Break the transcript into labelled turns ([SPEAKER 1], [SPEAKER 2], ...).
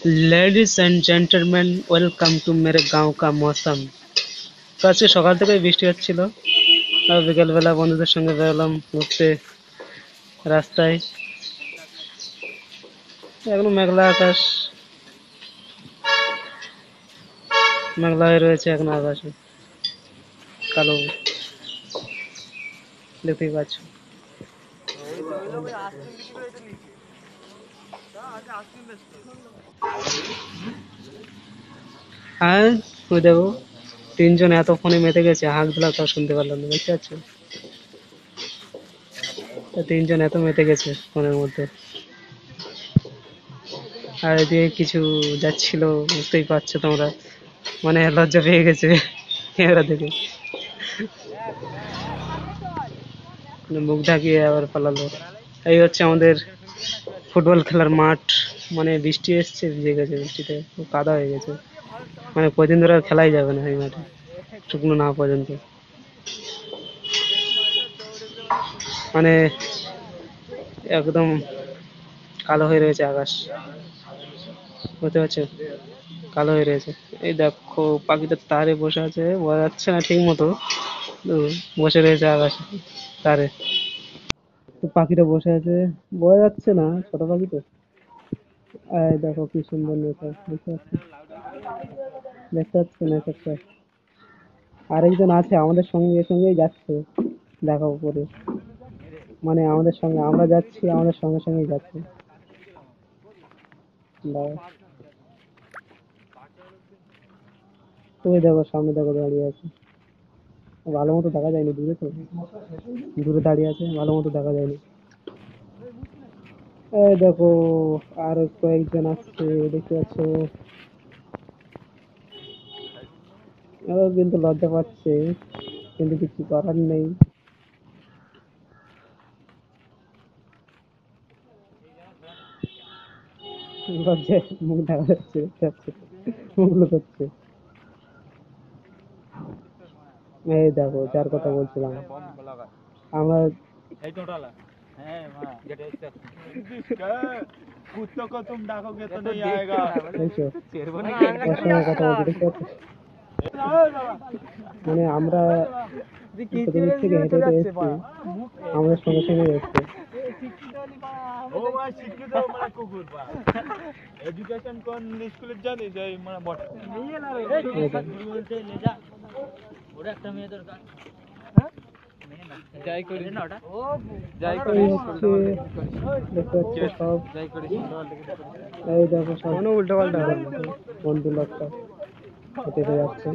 [SPEAKER 1] Ladies and gentleman welcome to मेरे गांव का मौसम। তো আজকে সকাল থেকে বৃষ্টি হচ্ছিল আর বিকেলবেলা বন্ধুদের সঙ্গে বেরোলাম ঘুরতে রাস্তায়। এখনো মেঘলা আকাশ, মেঘলা হয়ে রয়েছে এখনো আকাশে, কালো, দেখতেই পাচ্ছ। হ্যাঁ, ওই দেখো তিনজন এত ফোনে মেতে গেছে, হাঁক দিলা তাও শুনতে পারলাম না, বুঝতে পারছো? তিনজন এত মেতে গেছে ফোনের মধ্যে। আর এদিকে কিছু যাচ্ছিল, বুঝতেই পারছো তোমরা, মানে লজ্জা পেয়ে গেছে ক্যামেরা দেখে, মানে মুখ ঢাকিয়ে আবার পালালো। এই হচ্ছে আমাদের ফুটবল খেলার মাঠ, মানে বৃষ্টি এসছে, ভিজে গেছে বৃষ্টিতে, খুব কাদা হয়ে গেছে, মানে কদিন ধরে আর খেলাই যাবে না এই মাঠে শুকনো না পর্যন্ত, মানে একদম কালো হয়ে রয়েছে আকাশ, বুঝতে পারছো? কালো হয়ে রয়েছে। এই দেখো পাখিটা তারে বসে আছে, বোঝা যাচ্ছে না ঠিক মতো, কিন্তু বসে রয়েছে আকাশে তারে। তো পাখিটা বসে আছে, বোঝা যাচ্ছে না, ছোট পাখি তো। এই দেখো কি সুন্দর নেচার, বুঝতে পারছো? দেখতে পাচ্ছ নেচারটা? আরেকজন আছে আমাদের সঙ্গে সঙ্গেই যাচ্ছে, দেখো উপরে, মানে আমাদের সঙ্গে আমরা যাচ্ছি, আমাদের সঙ্গে সঙ্গেই যাচ্ছে। দাঁড়াও। ওই দেখো সামনে দেখো দাঁড়িয়ে আছে, ভালো মতো দেখা যায়নি, দূরে তো, দূরে দাঁড়িয়ে আছে, ভালো মতো দেখা যায়নি। এই দেখো আর কয়েকজন আসছে, দেখতে পাচ্ছ? ও কিন্তু লজ্জা পাচ্ছে, কিন্তু কিছু করার নেই। লজ্জায় মুখ দেখা যাচ্ছে, দেখতে পাচ্ছ? মুখ লুকোচ্ছে। এই দেখো যার কথা বলছিলাম, আমরা
[SPEAKER 2] कुत्तों को तुम डाकोगे तो नहीं आएगा।
[SPEAKER 1] দেখছো ওর সঙ্গে কথা বলছি, দেখতে পাচ্ছ? মানে আমরা কতদূর থেকে হেঁটে হেঁটে এসছি, আমাদের সঙ্গে সঙ্গে এসছে।
[SPEAKER 2] ও ভাই শিক্ষিত মানে কুকুর পা এডুকেশন কোন স্কুলে জানি যে মানে বট নিয়ে না রে বলতে লে যা ওটা একটা মেয়ে দরকার। হ্যাঁ যাই করি না ওটা ও যাই করি
[SPEAKER 1] হচ্ছে দেখতে পাচ্ছ সব,
[SPEAKER 2] যাই করি
[SPEAKER 1] এই দেখো সব উল্টো পাল্টা বন্ধু লোকটা হেঁটে হেঁটে যাচ্ছে।